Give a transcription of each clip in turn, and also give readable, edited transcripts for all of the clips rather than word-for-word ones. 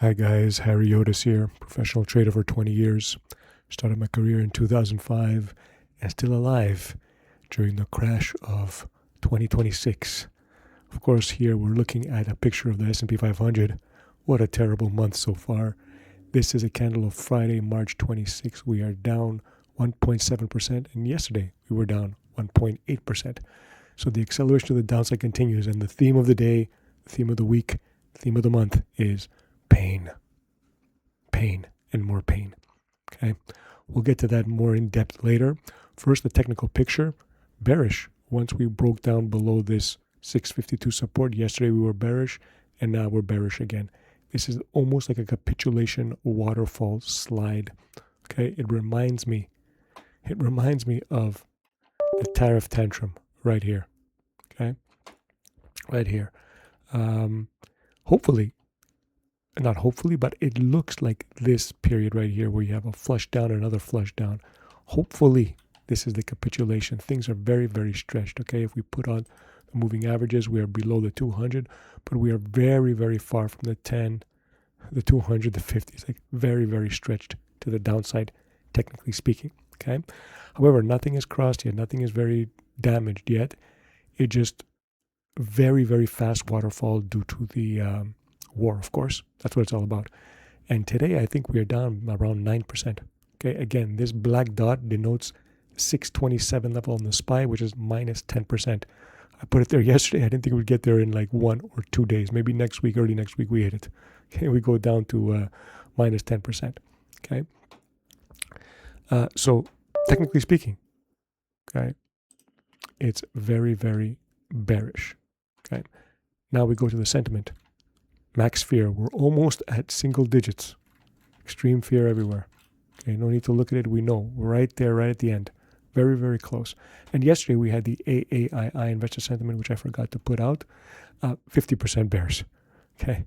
Hi guys, Harry Otis here, professional trader for 20 years. Started my career in 2005 and still alive during the crash of 2026. Of course, here we're looking at a picture of the S&P 500. What a terrible month so far. This is a candle of Friday, March 26. We are down 1.7%, and yesterday we were down 1.8%. So the acceleration to the downside continues, and the theme of the day, the theme of the week, the theme of the month is pain, pain, and more pain. Okay, we'll get to that more in depth later. First, the technical picture, bearish. Once we broke down below this 652 support, yesterday we were bearish, and now we're bearish again. This is almost like a capitulation waterfall slide. Okay, it reminds me of the tariff tantrum right here. Okay, right here. Not hopefully, but it looks like this period right here where you have a flush down, another flush down. Hopefully, this is the capitulation. Things are very, very stretched, okay? If we put on the moving averages, we are below the 200, but we are very, very far from the 10, the 200, the 50. It's like very, very stretched to the downside, technically speaking, okay? However, nothing is crossed yet. Nothing is very damaged yet. It just very, very fast waterfall due to the war, of course. That's what it's all about. And today, I think we are down around 9%. Okay, again, this black dot denotes 627 level on the SPY, which is minus 10%. I put it there yesterday. I didn't think we'd get there in like 1 or 2 days. Maybe next week, early next week, we hit it. Okay, we go down to minus 10%. Okay, so technically speaking, okay, it's very, very bearish. Okay, now we go to the sentiment. Max fear, we're almost at single digits. Extreme fear everywhere. Okay, no need to look at it. We know we're right there, right at the end. Very, very close. And yesterday we had the AAII investor sentiment, which I forgot to put out. 50% bears. Okay,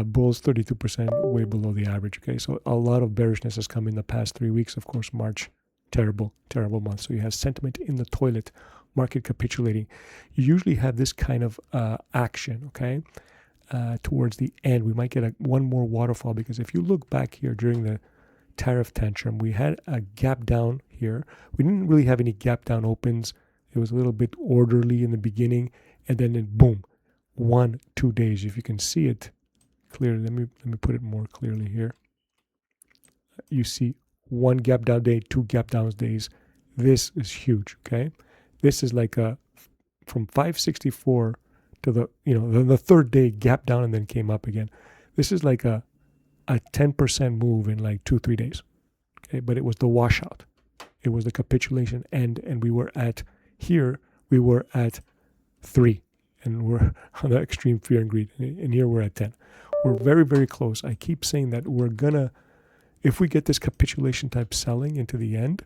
bulls 32%, way below the average. Okay, so a lot of bearishness has come in the past 3 weeks. Of course, March, terrible, terrible month. So you have sentiment in the toilet, market capitulating. You usually have this kind of action. Okay. Towards the end, we might get one more waterfall, because if you look back here during the tariff tantrum, we had a gap down here. We didn't really have any gap down opens. It was a little bit orderly in the beginning, and then boom, 1-2 days. If you can see it clearly, let me put it more clearly here. You see one gap down day, 2 gap down days. This is huge. Okay, this is like from 564 to the third day gap down and then came up again. This is like a 10% move in like 2-3 days. Okay, but it was the washout. It was the capitulation end, and we were at 3, and we're on the extreme fear and greed, and here we're at 10. We're very, very close. I keep saying that if we get this capitulation type selling into the end,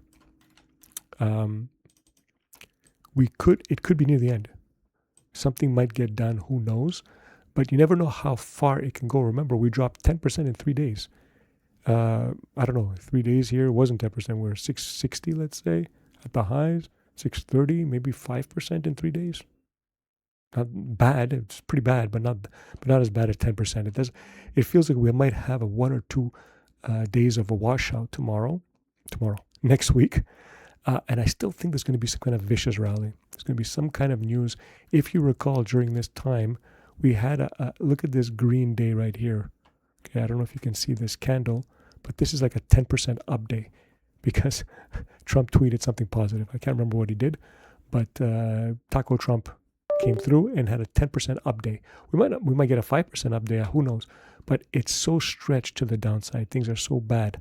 it could be near the end. Something might get done, who knows? But you never know how far it can go. Remember, we dropped 10% in 3 days. I don't know, 3 days here, it wasn't 10%. We're 660, let's say, at the highs, 630, maybe 5% in 3 days. Not bad. It's pretty bad, but not as bad as 10%. It feels like we might have a 1 or 2 days of a washout next week. And I still think there's going to be some kind of vicious rally. There's going to be some kind of news. If you recall, during this time, we had a look at this green day right here. Okay, I don't know if you can see this candle, but this is like a 10% up day, because Trump tweeted something positive. I can't remember what he did, but Taco Trump came through and had a 10% up day. We might get a 5% up day. Who knows? But it's so stretched to the downside. Things are so bad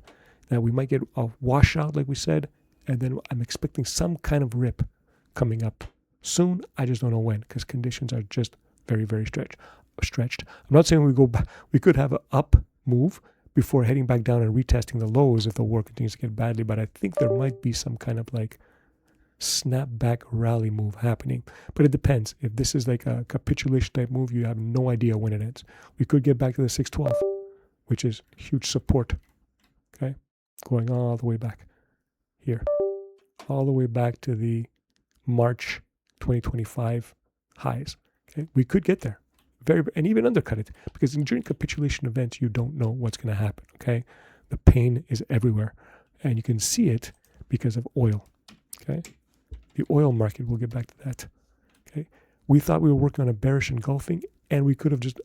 that we might get a washout, like we said. And then I'm expecting some kind of rip coming up soon. I just don't know when, because conditions are just very, very stretched. I'm not saying we go back. We could have an up move before heading back down and retesting the lows if the war continues to get badly. But I think there might be some kind of like snapback rally move happening. But it depends. If this is like a capitulation type move, you have no idea when it ends. We could get back to the 612, which is huge support. Okay, going all the way back here, all the way back to the March 2025 highs. Okay, we could get there. and even undercut it, because during capitulation events, you don't know what's going to happen. Okay, the pain is everywhere, and you can see it because of oil. Okay, the oil market. We'll get back to that. Okay, we thought we were working on a bearish engulfing, and we could have just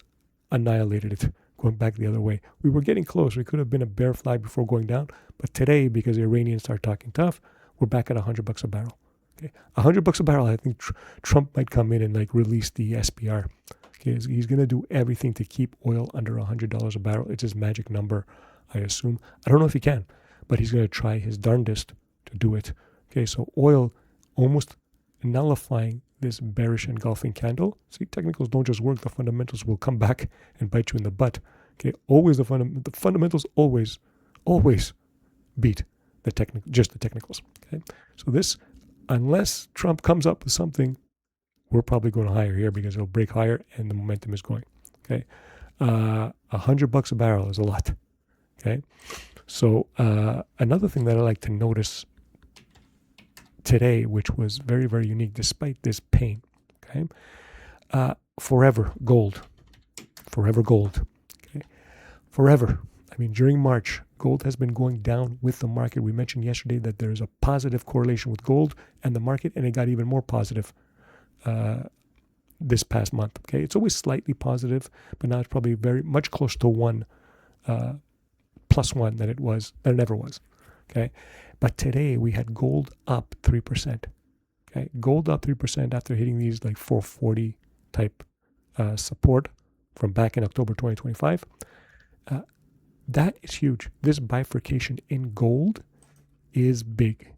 annihilated it, going back the other way. We were getting close. We could have been a bear flag before going down, but today, because the Iranians start talking tough, we're back at $100 a barrel. Okay, $100 a barrel. I think Trump might come in and like release the SPR. Okay, he's going to do everything to keep oil under $100 a barrel. It's his magic number, I assume. I don't know if he can, but he's going to try his darndest to do it. Okay, so oil almost nullifying this bearish engulfing candle. See, technicals don't just work. The fundamentals will come back and bite you in the butt. Okay, always the fundamentals always beat the technicals. Okay, so this, unless Trump comes up with something, we're probably going higher here because it'll break higher and the momentum is going. Okay, $100 a barrel is a lot. Okay, so another thing that I like to notice today, which was very, very unique despite this pain. Okay, forever gold. Okay, forever. I mean, during March, gold has been going down with the market. We mentioned yesterday that there is a positive correlation with gold and the market, and it got even more positive this past month. Okay, it's always slightly positive, but now it's probably very much closer to +1 than it ever was. Okay, but today we had gold up 3%. Okay, gold up 3% after hitting these like 440 type support from back in October 2025. That is huge. This bifurcation in gold is big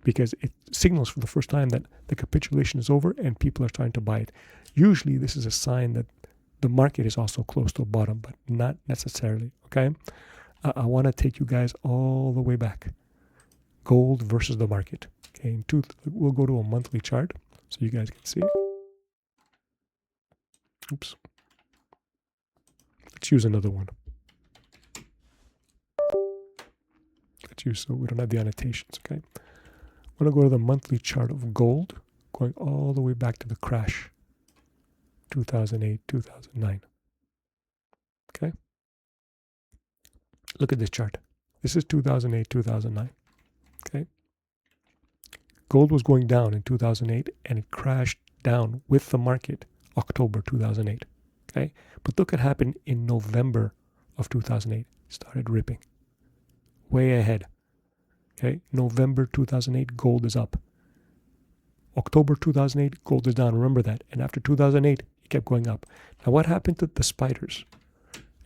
because it signals for the first time that the capitulation is over and people are starting to buy it. Usually this is a sign that the market is also close to a bottom, but not necessarily. Okay, I want to take you guys all the way back. Gold versus the market. Okay, we'll go to a monthly chart so you guys can see. Oops. Let's use another one. Let's use, so we don't have the annotations. Okay, I'm going to go to the monthly chart of gold, going all the way back to the crash, 2008, 2009. Okay, look at this chart. This is 2008, 2009. Okay, gold was going down in 2008 and it crashed down with the market October 2008. Okay, but look what happened in November of 2008. It started ripping way ahead. Okay, November 2008, gold is up. October 2008, gold is down. Remember that. And after 2008, it kept going up. Now, what happened to the spiders?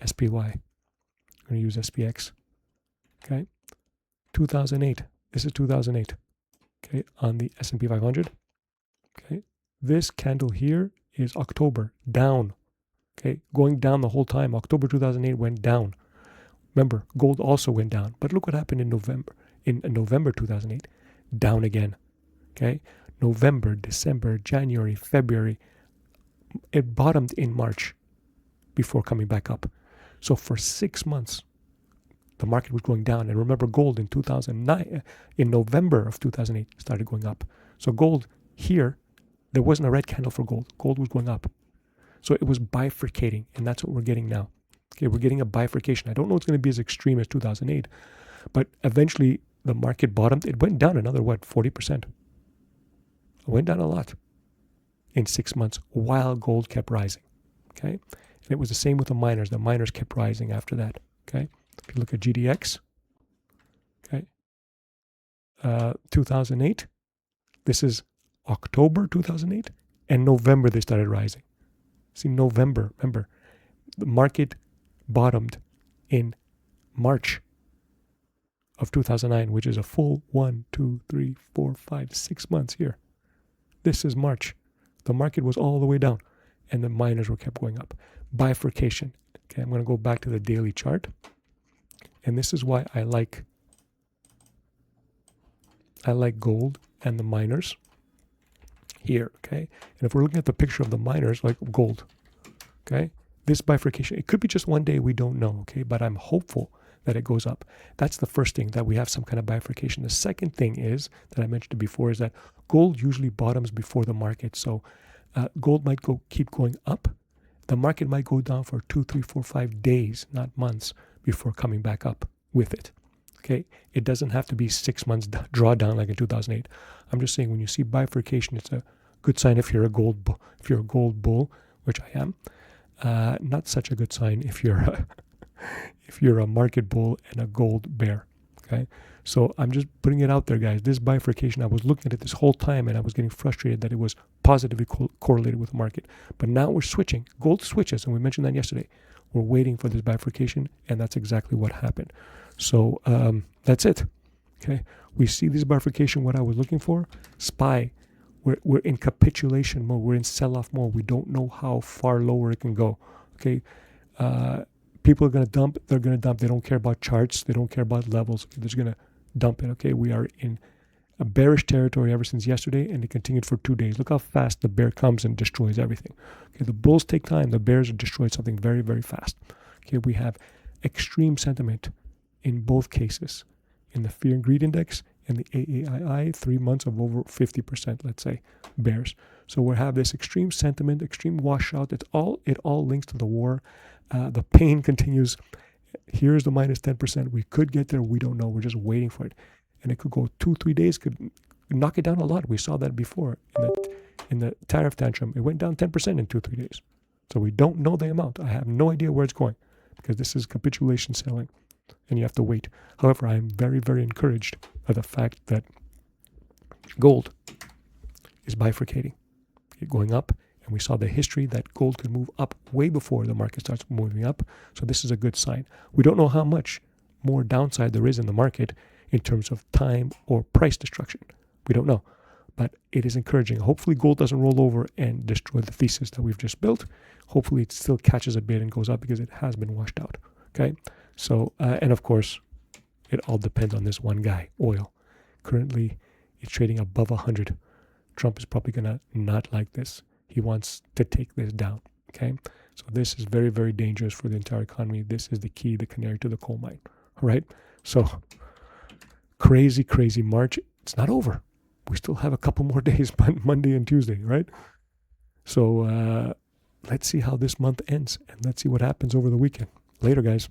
SPY. I'm going to use SPX. Okay, 2008. This is 2008. Okay, on the S&P 500. Okay, this candle here is October, down. Okay, going down the whole time. October 2008 went down. Remember, gold also went down. But look what happened in November. In November 2008, down again. Okay, November, December, January, February. It bottomed in March before coming back up. So for 6 months, the market was going down. And remember, gold in 2009, in November of 2008, started going up. So gold here, there wasn't a red candle for gold. Gold was going up. So it was bifurcating, and that's what we're getting now. Okay, we're getting a bifurcation. I don't know it's going to be as extreme as 2008, but eventually the market bottomed. It went down another, 40%. It went down a lot in 6 months while gold kept rising. Okay, and it was the same with the miners. The miners kept rising after that. Okay, if you look at GDX, okay, 2008, this is October 2008, and November they started rising. See, November, remember, the market bottomed in March of 2009, which is a full 1, 2, 3, 4, 5, 6 months here. This is March. The market was all the way down and the miners were kept going up. Bifurcation. Okay, I'm going to go back to the daily chart. And this is why I like gold and the miners here, okay? And if we're looking at the picture of the miners, like gold, okay? This bifurcation, it could be just one day, we don't know, okay? But I'm hopeful that it goes up. That's the first thing, that we have some kind of bifurcation. The second thing is, that I mentioned before, is that gold usually bottoms before the market. So gold might keep going up, The market might go down for 2, 3, 4, 5 days, not months, before coming back up with it. Okay, it doesn't have to be 6 months drawdown like in 2008. I'm just saying when you see bifurcation, it's a good sign if you're a gold bull, which I am. Not such a good sign if you're a market bull and a gold bear. Okay, so I'm just putting it out there, guys. This bifurcation, I was looking at it this whole time and I was getting frustrated that it was positively correlated with the market. But now we're switching. Gold switches, and we mentioned that yesterday. We're waiting for this bifurcation, and that's exactly what happened. So that's it. Okay, we see this bifurcation. What I was looking for, SPY. We're in capitulation mode. We're in sell-off mode. We don't know how far lower it can go. Okay, people are gonna dump. They're gonna dump. They don't care about charts. They don't care about levels. They're just gonna dump it. Okay, we are in a bearish territory ever since yesterday, and it continued for 2 days. Look how fast the bear comes and destroys everything. Okay, the bulls take time. The bears have destroyed something very, very fast. Okay, we have extreme sentiment in both cases, in the fear and greed index and the AAII, 3 months of over 50%, let's say, bears. So we have this extreme sentiment, extreme washout. It all links to the war. The pain continues. Here's the minus 10%. We could get there. We don't know. We're just waiting for it. And it could go 2-3 days, could knock it down a lot. We saw that before in the tariff tantrum. It went down 10% in 2-3 days. So we don't know the amount. I have no idea where it's going because this is capitulation selling and you have to wait. However, I am very, very encouraged by the fact that gold is bifurcating, going up. And we saw the history that gold could move up way before the market starts moving up. So this is a good sign. We don't know how much more downside there is in the market in terms of time or price destruction. We don't know, but it is encouraging. Hopefully gold doesn't roll over and destroy the thesis that we've just built. Hopefully it still catches a bit and goes up because it has been washed out. Okay. So, and of course, it all depends on this one guy, oil. Currently, it's trading above 100. Trump is probably going to not like this. He wants to take this down. Okay. So this is very, very dangerous for the entire economy. This is the key, the canary to the coal mine. All right. So crazy, crazy March. It's not over. We still have a couple more days, Monday and Tuesday, right? So let's see how this month ends and let's see what happens over the weekend. Later, guys.